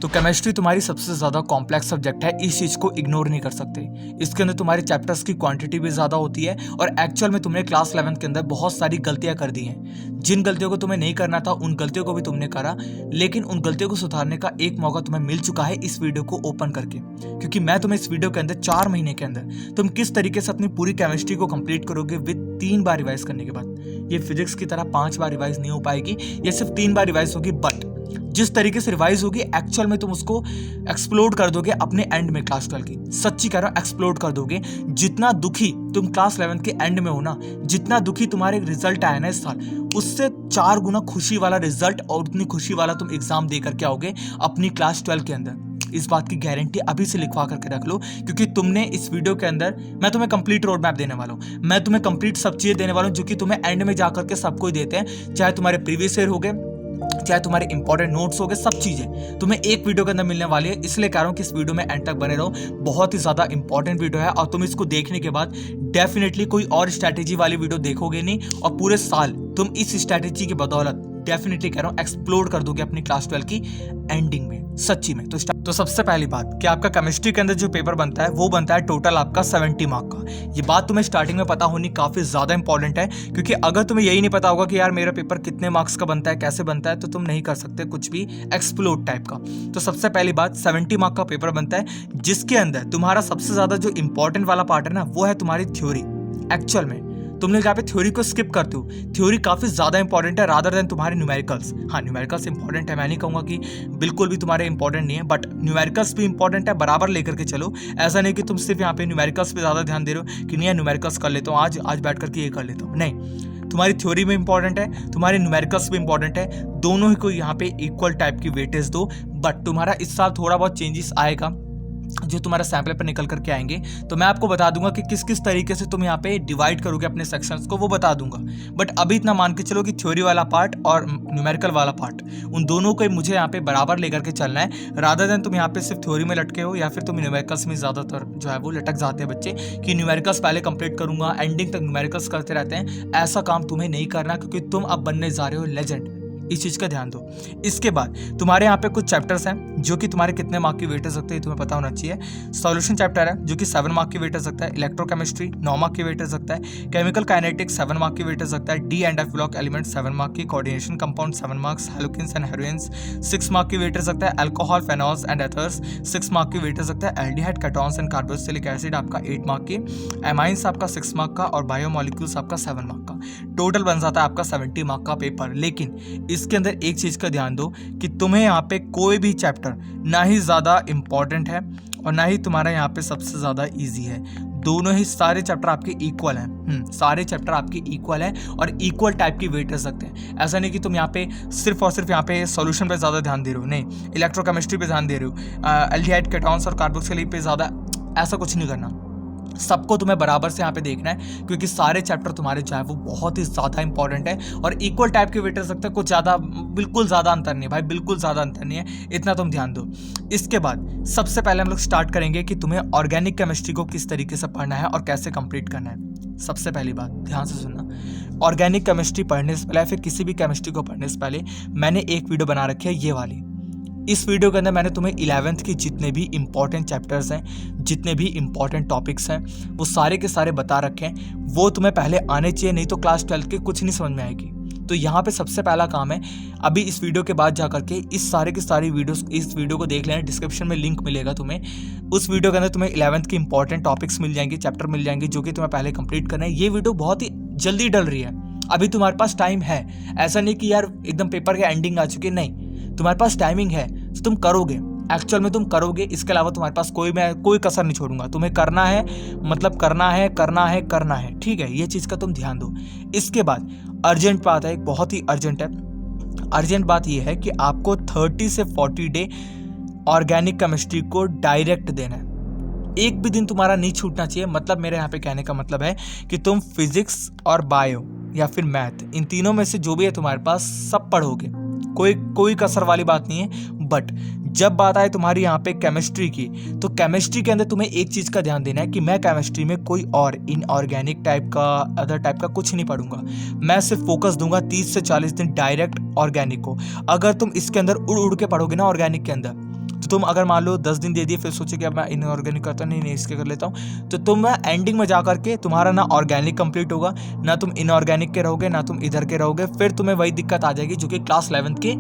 तो केमिस्ट्री तुम्हारी सबसे ज़्यादा कॉम्प्लेक्स सब्जेक्ट है, इस चीज़ को इग्नोर नहीं कर सकते। इसके अंदर तुम्हारे चैप्टर्स की क्वांटिटी भी ज़्यादा होती है और एक्चुअल में तुमने क्लास 11 के अंदर बहुत सारी गलतियां कर दी हैं। जिन गलतियों को तुम्हें नहीं करना था उन गलतियों को भी तुमने करा, लेकिन उन गलतियों को सुधारने का एक मौका तुम्हें मिल चुका है इस वीडियो को ओपन करके, क्योंकि मैं तुम्हें इस वीडियो के अंदर 4 महीने के अंदर तुम किस तरीके से अपनी पूरी केमिस्ट्री को कंप्लीट करोगे विद 3 बार रिवाइज करने के बाद। ये फिजिक्स की तरह 5 बार रिवाइज नहीं हो पाएगी, ये सिर्फ 3 बार रिवाइज होगी, बट जिस तरीके से रिवाइज होगी एक्चुअल में तुम उसको एक्सप्लोड कर दोगे अपने एंड में। क्लास 12 की सच्ची कह रहा हूं, एक्सप्लोड कर दोगे। जितना दुखी तुम क्लास 11 के एंड में हो ना, जितना दुखी तुम्हारे रिजल्ट आया ना इस साल, उससे 4 गुना खुशी वाला रिजल्ट और उतनी खुशी वाला तुम एग्जाम दे करके आओगे अपनी क्लास 12 के अंदर। इस बात की गारंटी अभी से लिखवा करके रख लो, क्योंकि तुमने इस वीडियो के अंदर मैं तुम्हें कंप्लीट रोड मैप देने वाला हूं। मैं तुम्हें कंप्लीट सब चीजें देने वाला हूं जो कि तुम्हें एंड में जाकर के सबको ही देते हैं, चाहे तुम्हारे प्रीवियस ईयर हो गए, चाहे तुम्हारे इंपॉर्टेंट नोट्स हो गए, सब चीजें तुम्हें एक वीडियो के अंदर मिलने वाली है। इसलिए कह रहा हूं कि इस वीडियो में एंड तक बने रहो। बहुत ही ज्यादा इंपॉर्टेंट वीडियो है और तुम इसको देखने के बाद डेफिनेटली कोई और स्ट्रैटेजी वाली वीडियो देखोगे नहीं, और पूरे साल तुम इस स्ट्रैटेजी की बदौलत डेफिनेटली कह रहा हूं एक्सप्लोर कर दोगे अपनी क्लास 12 की एंडिंग में, सच्ची में। तो सबसे पहली बात कि आपका केमिस्ट्री के अंदर जो पेपर बनता है वो बनता है टोटल आपका 70 मार्क का। ये बात तुम्हें स्टार्टिंग में पता होनी काफी ज्यादा इंपॉर्टेंट है, क्योंकि अगर तुम्हें यही नहीं पता होगा कि यार मेरा पेपर कितने मार्क्स का बनता है, कैसे बनता है, तो तुम नहीं कर सकते कुछ भी एक्सप्लोर टाइप का। तो सबसे पहली बात 70 मार्क का पेपर बनता है, जिसके अंदर तुम्हारा सबसे ज्यादा जो इंपॉर्टेंट वाला पार्ट है ना, वो है तुम्हारी थ्योरी। एक्चुअल में तुमने यहाँ पे थ्योरी को स्किप करते हो। थ्योरी काफी ज्यादा इंपॉर्टेंट है रादर देन तुम्हारे न्यूमेरिकल्स। हाँ, न्यूमेरिकल्स इंपॉर्टेंट है, मैं नहीं कहूंगा कि बिल्कुल भी तुम्हारे इंपॉर्टेंट नहीं है, बट न्यूमेरिकल्स भी इंपॉर्टेंट है, बराबर लेकर के चलो। ऐसा नहीं कि तुम सिर्फ यहाँ पे न्यूमेरिकल्स पे ज्यादा ध्यान दे रहे हो कि नहीं यार न्यूमेरिकल्स कर लेता हूँ, आज बैठ करके ये कर लेता हूँ। नहीं, तुम्हारी थ्योरी में इंपॉर्टेंट है, तुम्हारे न्यूमेरिकल्स भी इंपॉर्टेंट है, दोनों ही को यहाँ पे इक्वल टाइप की वेटेज दो। बट तुम्हारा इस साल थोड़ा बहुत चेंजेस आएगा जो तुम्हारा सैंपल पर निकल करके आएंगे, तो मैं आपको बता दूंगा कि किस किस तरीके से तुम यहाँ पे डिवाइड करोगे अपने सेक्शंस को, वो बता दूंगा। बट अभी इतना मान के चलो कि थ्योरी वाला पार्ट और न्यूमेरिकल वाला पार्ट, उन दोनों को मुझे यहाँ पे बराबर लेकर के चलना है, रादर देन तुम यहाँ पे सिर्फ थ्योरी में लटके हो या फिर तुम न्यूमेरिकल्स में ज्यादातर जो है वो लटक जाते हैं बच्चे कि न्यूमेरिकल्स पहले कंप्लीट करूंगा, एंडिंग तक न्यूमेरिकल्स करते रहते हैं। ऐसा काम तुम्हें नहीं करना, क्योंकि तुम अब बनने जा रहे हो लेजेंड। इस चीज का ध्यान दो। इसके बाद तुम्हारे यहाँ पे कुछ चैप्टर्स हैं जो कि तुम्हारे कितने मार्क की वेटेज रखते हैं तुम्हें पता होना चाहिए। सॉल्यूशन चैप्टर है जो कि 7 मार्क की वेटेज रखता है, इलेक्ट्रोकेमिस्ट्री 9 मार्क की वेटेज रखता है, केमिकल काइनेटिक्स 7 मार्क की वेटेज रखता है, D and F block element 7 mark की, coordination compound 7 marks, haloalkanes and haloarenes 6 mark की वेटेज रखता है, alcohol phenols and ethers 6 mark की वेटेज रखता है, aldehyde ketones and carboxylic acid आपका 8 मार्क की, एमाइंस आपका 6 मार्क का और बायोमोलिक्यूल्स आपका 7 मार्क का। टोटल बन जाता है आपका 70 मार्क का पेपर। लेकिन इसके अंदर एक चीज का ध्यान दो कि तुम्हें यहाँ पे कोई भी चैप्टर ना ही ज्यादा इंपॉर्टेंट है और ना ही तुम्हारा यहाँ पे सबसे ज्यादा इजी है। दोनों ही सारे चैप्टर आपके इक्वल हैं। सारे चैप्टर आपके इक्वल हैं और इक्वल टाइप की वेटेज रखते हैं। ऐसा नहीं कि तुम यहाँ पे सिर्फ और सिर्फ यहाँ पे सॉल्यूशन पे ज्यादा ध्यान दे रहे हो, नहीं, इलेक्ट्रोकेमिस्ट्री पे ध्यान दे रहे हो, एल्डिहाइड केटोन्स और कार्बोक्सिलिक पे ज्यादा, ऐसा कुछ नहीं करना। सबको तुम्हें बराबर से यहाँ पे देखना है, क्योंकि सारे चैप्टर तुम्हारे जो है वो बहुत ही ज्यादा इंपॉर्टेंट है और इक्वल टाइप के वेटेज रखते हैं। कुछ ज्यादा, बिल्कुल ज्यादा अंतर नहीं है भाई, बिल्कुल ज्यादा अंतर नहीं है, इतना तुम ध्यान दो। इसके बाद सबसे पहले हम लोग स्टार्ट करेंगे कि तुम्हें ऑर्गेनिक केमिस्ट्री को किस तरीके से पढ़ना है और कैसे कंप्लीट करना है। सबसे पहली बात ध्यान से सुनना, ऑर्गेनिक केमिस्ट्री पढ़ने से पहले या फिर किसी भी केमिस्ट्री को पढ़ने से पहले मैंने एक वीडियो बना रखी है, ये वाली। इस वीडियो के अंदर मैंने तुम्हें 11th की जितने भी इंपॉर्टेंट चैप्टर्स हैं, जितने भी इंपॉर्टेंट टॉपिक्स हैं, वो सारे के सारे बता रखे हैं। वो तुम्हें पहले आने चाहिए, नहीं तो क्लास 12 के कुछ नहीं समझ में आएगी। तो यहाँ पे सबसे पहला काम है, अभी इस वीडियो के बाद जाकर के इस सारे की सारी वीडियोस, इस वीडियो को देख लेना, डिस्क्रिप्शन में लिंक मिलेगा तुम्हें। उस वीडियो के अंदर तुम्हें 11th की इंपॉर्टेंट टॉपिक्स मिल जाएंगे, चैप्टर मिल जाएंगे, जो कि तुम्हें पहले कंप्लीट करना है। ये वीडियो बहुत ही जल्दी डल रही है, अभी तुम्हारे पास टाइम है। ऐसा नहीं कि यार एकदम पेपर के एंडिंग आ चुकी है, नहीं, तुम्हारे पास टाइमिंग है, तो तुम करोगे, एक्चुअल में तुम करोगे। इसके अलावा तुम्हारे पास मैं कोई कसर नहीं छोड़ूंगा। तुम्हें करना है, मतलब करना है, ठीक है, ये चीज का तुम ध्यान दो। इसके बाद अर्जेंट बात है, एक बहुत ही अर्जेंट है। अर्जेंट बात ये है कि आपको 30 से 40 डे ऑर्गेनिक केमिस्ट्री को डायरेक्ट देना है। एक भी दिन तुम्हारा नहीं छूटना चाहिए। मतलब मेरे यहाँ पे कहने का मतलब है कि तुम फिजिक्स और बायो या फिर मैथ, इन तीनों में से जो भी है तुम्हारे पास, सब पढ़ोगे, कोई कसर वाली बात नहीं है। बट जब बात आए तुम्हारी यहाँ पे केमिस्ट्री की, तो केमिस्ट्री के अंदर तुम्हें एक चीज का ध्यान देना है कि मैं केमिस्ट्री में कोई और इनऑर्गेनिक टाइप का, अदर टाइप का कुछ नहीं पढ़ूंगा। मैं सिर्फ फोकस दूंगा 30 से 40 दिन डायरेक्ट ऑर्गेनिक को। अगर तुम इसके अंदर उड़ उड़ के पढ़ोगे ना ऑर्गेनिक के अंदर, तुम अगर मान लो 10 दिन दे दिए, फिर सोचे कि अब मैं इनऑर्गेनिक करता नहीं इसके कर लेता हूँ, तो तुम एंडिंग में जा करके तुम्हारा ना ऑर्गेनिक कंप्लीट होगा, ना तुम इनऑर्गेनिक के रहोगे, ना तुम इधर के रहोगे। फिर तुम्हें वही दिक्कत आ जाएगी जो कि क्लास 11th के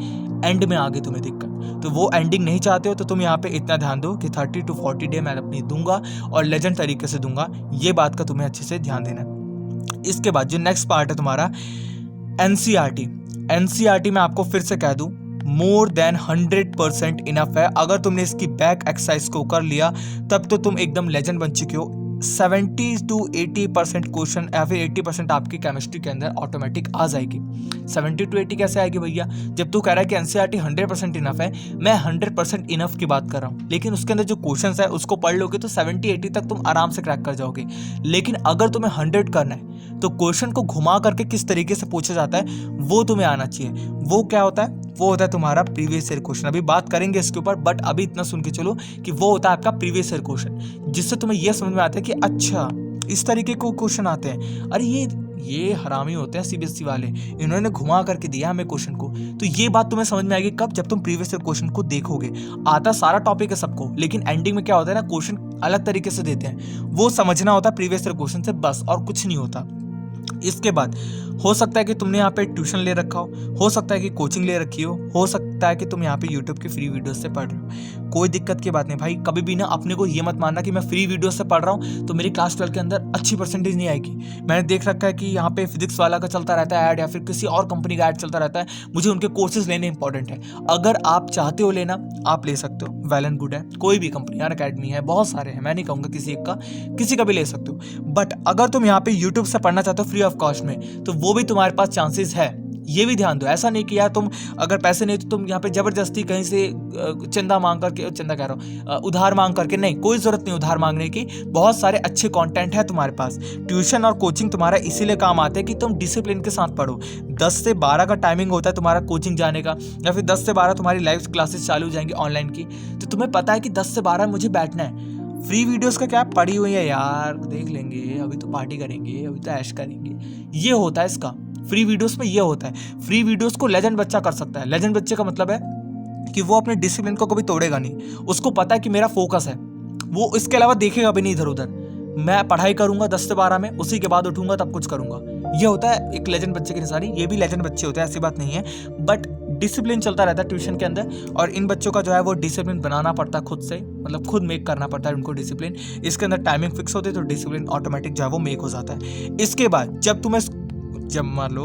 एंड में आगे तुम्हें दिक्कत। तो वो एंडिंग नहीं चाहते हो तो तुम यहाँ पे इतना ध्यान दो कि 30 to 40 डे मैं अपनी दूंगा और लेजेंड तरीके से दूंगा। ये बात का तुम्हें अच्छे से ध्यान देना है। इसके बाद जो नेक्स्ट पार्ट है तुम्हारा एनसीईआरटी। एनसीईआरटी में आपको फिर से कह दूं, मोर देन 100% इनफ है। अगर तुमने इसकी बैक एक्सरसाइज को कर लिया तब तो तुम एकदम लेजेंड बन चुके हो। 70 to 80% क्वेश्चन या फिर 80% आपकी केमिस्ट्री के अंदर ऑटोमेटिक आ जाएगी। 70 to 80 कैसे आएगी भैया? जब तू कह रहा है कि एनसीईआरटी 100% इनफ है, मैं 100% इनफ की बात कर रहा हूँ, लेकिन उसके अंदर जो क्वेश्चंस है उसको पढ़ लोगे तो 70-80 तक तुम आराम से क्रैक कर जाओगे। लेकिन अगर तुम्हें 100 करना है तो क्वेश्चन को घुमा करके किस तरीके से पूछा जाता है वो तुम्हें आना चाहिए। वो क्या होता है? वो होता है तुम्हारा प्रीवियस ईयर क्वेश्चन। अभी बात करेंगे इसके ऊपर, बट अभी इतना सुन के चलो कि वो होता है आपका प्रीवियस ईयर क्वेश्चन, जिससे तुम्हें यह समझ में आता है कि अच्छा इस तरीके को क्वेश्चन आते हैं। अरे ये हरामी होते हैं सीबीएसई वाले, इन्होंने घुमा करके दिया हमें क्वेश्चन को। तो ये बात तुम्हें समझ में आएगी कब? जब तुम प्रीवियस ईयर क्वेश्चन को देखोगे। आता सारा टॉपिक है सबको, लेकिन एंडिंग में क्या होता है ना, क्वेश्चन अलग तरीके से देते हैं। वो समझना होता है प्रीवियस ईयर क्वेश्चन से, बस और कुछ नहीं होता। इसके बाद हो सकता है कि तुमने यहाँ पे ट्यूशन ले रखा हो सकता है कि कोचिंग ले रखी हो सकता है कि तुम यहाँ पे यूट्यूब की फ्री वीडियो से पढ़ रहे हो। कोई दिक्कत की बात नहीं भाई। कभी भी ना अपने को ये मत मानना कि मैं फ्री वीडियो से पढ़ रहा हूँ तो मेरी क्लास 12 के अंदर अच्छी परसेंटेज नहीं आएगी। मैंने देख रखा है कि यहाँ पे फिजिक्स वाला का चलता रहता है ऐड, या फिर किसी और कंपनी का ऐड चलता रहता है। मुझे उनके कोर्सेज लेने इंपॉर्टेंट है। अगर आप चाहते हो लेना, आप ले सकते हो, वेल एंड गुड है। कोई भी कंपनी, यार अकेडमी है, बहुत सारे हैं, मैं नहीं कहूँगा किसी एक का, किसी का भी ले सकते हो। बट अगर तुम यहाँ पे यूट्यूब से पढ़ना चाहते हो फ्री ऑफ कॉस्ट में, तो वो भी तुम्हारे पास चांसेस है। ये भी ध्यान दो। ऐसा नहीं कि यार तुम अगर पैसे नहीं तो तुम यहाँ पे जबरदस्ती कहीं से चंदा मांग करके, चंदा कह रहा हूँ, उधार मांग करके, नहीं, कोई जरूरत नहीं उधार मांगने की। बहुत सारे अच्छे कंटेंट है तुम्हारे पास। ट्यूशन और कोचिंग तुम्हारा इसीलिए काम आते हैं कि तुम डिसिप्लिन के साथ पढ़ो। 10 से 12 का टाइमिंग होता है तुम्हारा कोचिंग जाने का, या फिर 10 से 12 तुम्हारी लाइव क्लासेस चालू हो जाएंगी ऑनलाइन की। तो तुम्हें पता है कि 10 से 12 मुझे बैठना है। फ्री वीडियोस का क्या पड़ी हुई है यार, देख लेंगे, अभी तो पार्टी करेंगे, अभी तो ऐश करेंगे। ये होता है इसका फ्री वीडियोस में, ये होता है। फ्री वीडियोस को लेजेंड बच्चा कर सकता है। लेजेंड बच्चे का मतलब है कि वो अपने डिसिप्लिन को कभी तोड़ेगा नहीं। उसको पता है कि मेरा फोकस है, वो इसके अलावा देखेगा भी नहीं इधर उधर। मैं पढ़ाई करूंगा 10 से 12 में, उसी के बाद उठूंगा तब कुछ करूंगा। ये होता है एक लेजेंड बच्चे की निशानी। ये भी लेजेंड बच्चे होते हैं, ऐसी बात नहीं है, बट डिसिप्लिन चलता रहता है ट्यूशन के अंदर। और इन बच्चों का जो है वो डिसिप्लिन बनाना पड़ता है खुद से, मतलब खुद मेक करना पड़ता है उनको डिसिप्लिन। इसके अंदर टाइमिंग फिक्स होती है तो डिसिप्लिन ऑटोमेटिक जो है वो मेक हो जाता है। इसके बाद जब मान लो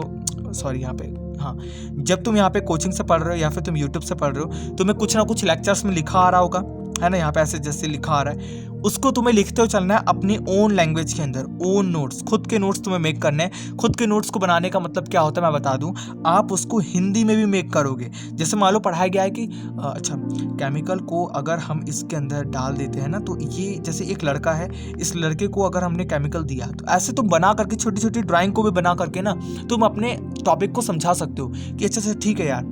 यहाँ पे, हाँ, जब तुम यहाँ पे कोचिंग से पढ़ रहे हो या फिर तुम यूट्यूब से पढ़ रहे हो, तुम्हें कुछ ना कुछ लेक्चर्स में लिखा आ रहा होगा, है ना, यहाँ पे ऐसे जैसे लिखा आ रहा है, उसको तुम्हें लिखते हो चलना है अपनी ओन लैंग्वेज के अंदर। ओन नोट्स, खुद के नोट्स तुम्हें मेक करने हैं। खुद के नोट्स को बनाने का मतलब क्या होता है मैं बता दूं, आप उसको हिंदी में भी मेक करोगे। जैसे मान लो पढ़ाया गया है कि अच्छा, केमिकल को अगर हम इसके अंदर डाल देते हैं ना, तो ये जैसे एक लड़का है, इस लड़के को अगर हमने केमिकल दिया, तो ऐसे तुम बना करके छोटी छोटी ड्राइंग को भी बना करके ना तुम अपने टॉपिक को समझा सकते हो कि अच्छा ठीक है यार,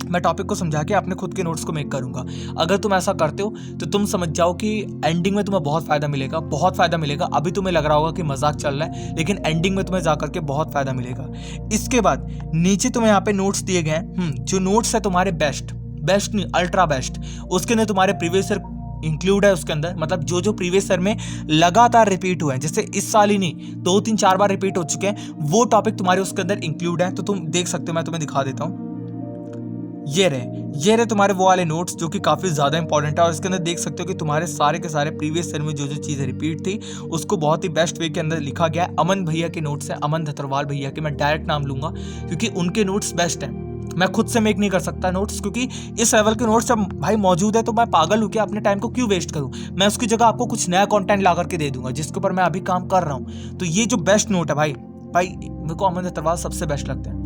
मैं टॉपिक को समझा के अपने खुद के नोट्स को मेक करूंगा। अगर तुम ऐसा करते हो तो तुम समझ जाओ कि एंडिंग में तुम्हें बहुत फायदा मिलेगा, बहुत फायदा मिलेगा। अभी तुम्हें लग रहा होगा कि मजाक चल रहा है, लेकिन एंडिंग में तुम्हें जाकर के बहुत फायदा मिलेगा। इसके बाद नीचे तुम्हें यहाँ पे नोट्स दिए गए हैं। जो नोट्स है तुम्हारे बेस्ट नहीं, अल्ट्रा बेस्ट, उसके अंदर तुम्हारे प्रीवियस ईयर इंक्लूड है। उसके अंदर मतलब जो प्रीवियस ईयर में लगातार रिपीट हुए हैं, जैसे इस साल ही नहीं 2-3-4 बार रिपीट हो चुके हैं, वो टॉपिक तुम्हारे उसके अंदर इंक्लूड है। तो तुम देख सकते हो, मैं तुम्हें दिखा देता हूँ। ये रहे तुम्हारे वो वाले नोट्स जो कि काफ़ी ज़्यादा इंपॉर्टेंट है। और इसके अंदर देख सकते हो कि तुम्हारे सारे के सारे प्रीवियस ईयर में जो चीज़ें रिपीट थी उसको बहुत ही बेस्ट वे के अंदर लिखा गया है। अमन भैया के नोट्स हैं, अमन धतरवाल भैया के, मैं डायरेक्ट नाम लूँगा क्योंकि उनके नोट्स बेस्ट हैं। मैं खुद से मेक नहीं कर सकता नोट्स, क्योंकि इस लेवल के नोट्स जब भाई मौजूद है तो मैं पागल हूँ कि अपने टाइम को क्यों वेस्ट करूँ। मैं उसकी जगह आपको कुछ नया कंटेंट ला करके दे दूंगा जिसके ऊपर मैं अभी काम कर रहा हूँ। तो ये जो बेस्ट नोट है भाई मेरे को अमन धतरवाल सबसे बेस्ट लगते हैं,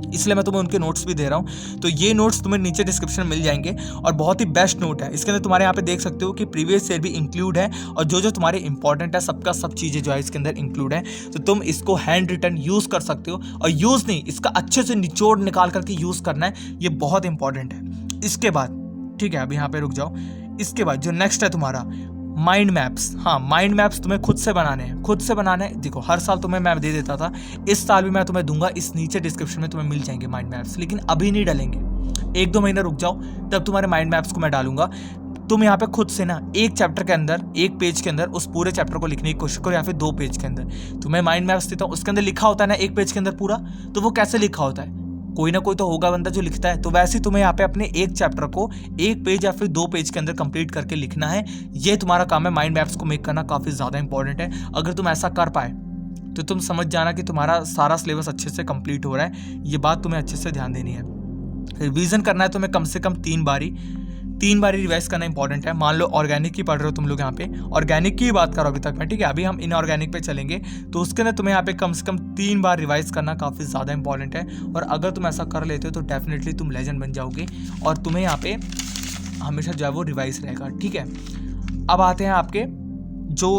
इसलिए मैं तुम्हें उनके नोट्स भी दे रहा हूँ। तो ये नोट्स तुम्हें नीचे डिस्क्रिप्शन में मिल जाएंगे और बहुत ही बेस्ट नोट है। इसके अंदर तुम्हारे यहाँ पे देख सकते हो कि प्रीवियस ईयर भी इंक्लूड है और जो तुम्हारे इंपॉर्टेंट है सबका सब चीज़ें जो है इसके अंदर इंक्लूड है। तो तुम इसको हैंड रिटन यूज़ कर सकते हो, और यूज़ नहीं, इसका अच्छे से निचोड़ निकाल करके यूज़ करना है, ये बहुत इंपॉर्टेंट है। इसके बाद ठीक है, अब यहाँ पे रुक जाओ। इसके बाद जो नेक्स्ट है तुम्हारा माइंड मैप्स। हाँ, माइंड मैप्स तुम्हें खुद से बनाने हैं। देखो हर साल तुम्हें मैं दे देता था, इस साल भी मैं तुम्हें दूंगा। इस नीचे डिस्क्रिप्शन में तुम्हें मिल जाएंगे माइंड मैप्स, लेकिन अभी नहीं डलेंगे। 1-2 महीने रुक जाओ, तब तुम्हारे माइंड मैप्स को मैं डालूंगा। तुम यहाँ पे खुद से ना एक चैप्टर के अंदर, एक पेज के अंदर उस पूरे चैप्टर को लिखने की कोशिश करो, या फिर 2 पेज के अंदर। तुम्हें माइंड मैप्स देता हूँ, उसके अंदर लिखा होता है ना एक पेज के अंदर पूरा, तो वो कैसे लिखा होता है, कोई ना कोई तो होगा बंदा जो लिखता है। तो वैसे ही तुम्हें यहाँ पे अपने एक चैप्टर को एक पेज या फिर 2 पेज के अंदर कंप्लीट करके लिखना है। ये तुम्हारा काम है। माइंड मैप्स को मेक करना काफ़ी ज़्यादा इंपॉर्टेंट है। अगर तुम ऐसा कर पाए तो तुम समझ जाना कि तुम्हारा सारा सिलेबस अच्छे से कंप्लीट हो रहा है। ये बात तुम्हें अच्छे से ध्यान देनी है। रिवीजन करना है तुम्हें कम से कम 3 बारी रिवाइज करना इंपॉर्टेंट है। मान लो ऑर्गेनिक की पढ़ रहे हो तुम लोग, यहाँ पे ऑर्गेनिक की बात करो अभी तक मैं, ठीक है। अभी हम इनऑर्गेनिक पे चलेंगे, तो उसके अंदर तुम्हें यहाँ पे कम से कम 3 बार रिवाइज करना काफ़ी ज़्यादा इंपॉर्टेंट है। और अगर तुम ऐसा कर लेते हो तो डेफिनेटली तुम लेजेंड बन जाओगे, और तुम्हें यहाँ पे हमेशा जो है वो रिवाइज रहेगा, ठीक है। अब आते हैं आपके जो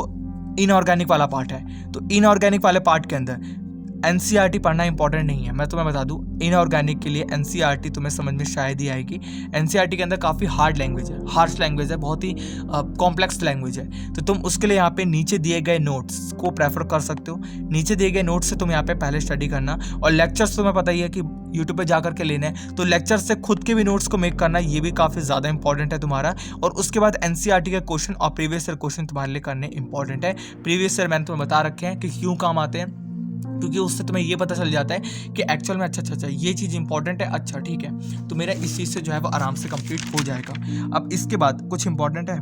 इनऑर्गेनिक वाला पार्ट है। तो इनऑर्गेनिक वाले पार्ट के अंदर एनसीईआरटी पढ़ना इंपॉर्टेंट नहीं है। मैं तुम्हें बता दूं, इनऑर्गेनिक के लिए एनसीईआरटी तुम्हें समझ में शायद ही आएगी। एनसीईआरटी के अंदर काफ़ी हार्ड लैंग्वेज है, हार्श लैंग्वेज है, बहुत ही कॉम्प्लेक्स लैंग्वेज है। तो तुम उसके लिए यहाँ पे नीचे दिए गए नोट्स को प्रेफर कर सकते हो। नीचे दिए गए नोट्स से तुम यहाँ पे पहले स्टडी करना, और लेक्चर्स तुम्हें पता ही है कि यूट्यूब पे जा करके लेने हैं, तो लेक्चर से खुद के भी नोट्स को मेक करना, ये भी काफ़ी ज़्यादा इंपॉर्टेंट है तुम्हारा। और उसके बाद एनसीईआरटी के क्वेश्चन और प्रीवियस ईयर क्वेश्चन तुम्हारे लिए करने इंपॉर्टेंट है। प्रीवियस ईयर मैंने तुम्हें बता रखे हैं कि क्यों काम आते हैं, क्योंकि उससे तुम्हें ये पता चल जाता है कि एक्चुअल में अच्छा ये चीज़ इंपॉर्टेंट है, अच्छा ठीक है, तो मेरा इस चीज़ से जो है वो आराम से कंप्लीट हो जाएगा। अब इसके बाद कुछ इंपॉर्टेंट है,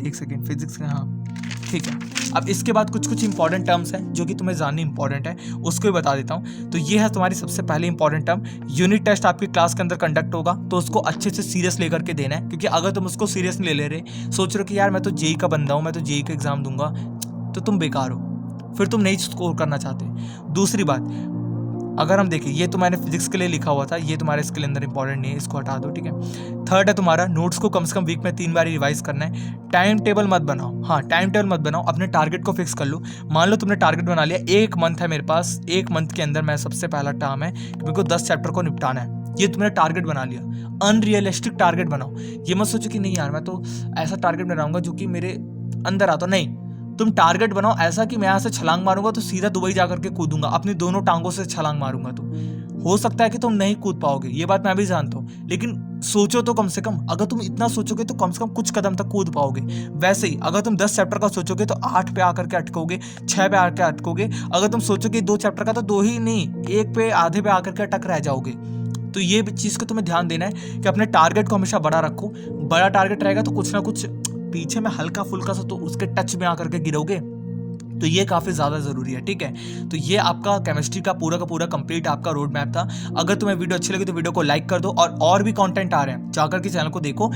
एक सेकेंड, फिजिक्स का, हाँ ठीक है। अब इसके बाद कुछ इंपॉर्टेंट टर्म्स हैं जो कि तुम्हें जाननी इंपॉर्टेंट है, उसको भी बता देता हूँ। तो ये है तुम्हारी सबसे पहले इंपॉर्टेंट टर्म। यूनिट टेस्ट आपकी क्लास के अंदर कंडक्ट होगा, तो उसको अच्छे से सीरियस लेकर के देना है। क्योंकि अगर तुम उसको सीरियस नहीं ले रहे, सोच रहे हो कि यार मैं तो जेई का बंदा हूँ, मैं तो जेई का एग्जाम दूंगा, तो तुम बेकार हो, फिर तुम नहीं स्कोर करना चाहते। दूसरी बात, अगर हम देखें, ये तो मैंने फिजिक्स के लिए लिखा हुआ था, ये तुम्हारे इसके अंदर इंपॉर्टेंट नहीं है, इसको हटा दो, ठीक है। थर्ड है तुम्हारा, नोट्स को कम से कम वीक में 3 बार रिवाइज करना है। टाइम टेबल मत बनाओ, हाँ टाइम टेबल मत बनाओ, अपने टारगेट को फिक्स कर लो। मान लो तुमने टारगेट बना लिया, 1 मंथ है मेरे पास, 1 मंथ के अंदर मैं सबसे पहला टर्म है कि मेरे को 10 चैप्टर को निपटाना है, ये तुमने टारगेट बना लिया। अनरियलिस्टिक टारगेट बनाओ। ये मत सोचो कि नहीं यार मैं तो ऐसा टारगेट बनाऊंगा जो कि मेरे अंदर आता, नहीं। तुम टारगेट बनाओ ऐसा कि मैं यहाँ से छलांग मारूंगा तो सीधा दुबई जाकर के कूदूंगा, अपनी दोनों टांगों से छलांग मारूंगा। तो हो सकता है कि तुम नहीं कूद पाओगे, ये बात मैं भी जानता हूँ, लेकिन सोचो तो कम से कम। अगर तुम इतना सोचोगे तो कम से कम कुछ कदम तक कूद पाओगे। वैसे ही अगर तुम 10 चैप्टर का सोचोगे तो 8 पे आकर के अटकोगे, 6 पे आकर के अटकोगे। अगर तुम सोचोगे 2 चैप्टर का तो 2 ही नहीं, 1 पे आधे पे आकर के अटक रह जाओगे। तो ये चीज़ को तुम्हें ध्यान देना है कि अपने टारगेट को हमेशा बड़ा रखो। बड़ा टारगेट रहेगा तो कुछ ना कुछ पीछे में हल्का फुल्का सा तो उसके टच में आकर के गिरोगे, तो ये काफ़ी ज़्यादा ज़रूरी है, ठीक है। तो ये आपका केमिस्ट्री का पूरा कंप्लीट आपका रोड मैप था। अगर तुम्हें वीडियो अच्छी लगी तो वीडियो को लाइक कर दो, और भी कंटेंट आ रहे हैं, जाकर के चैनल को देखो।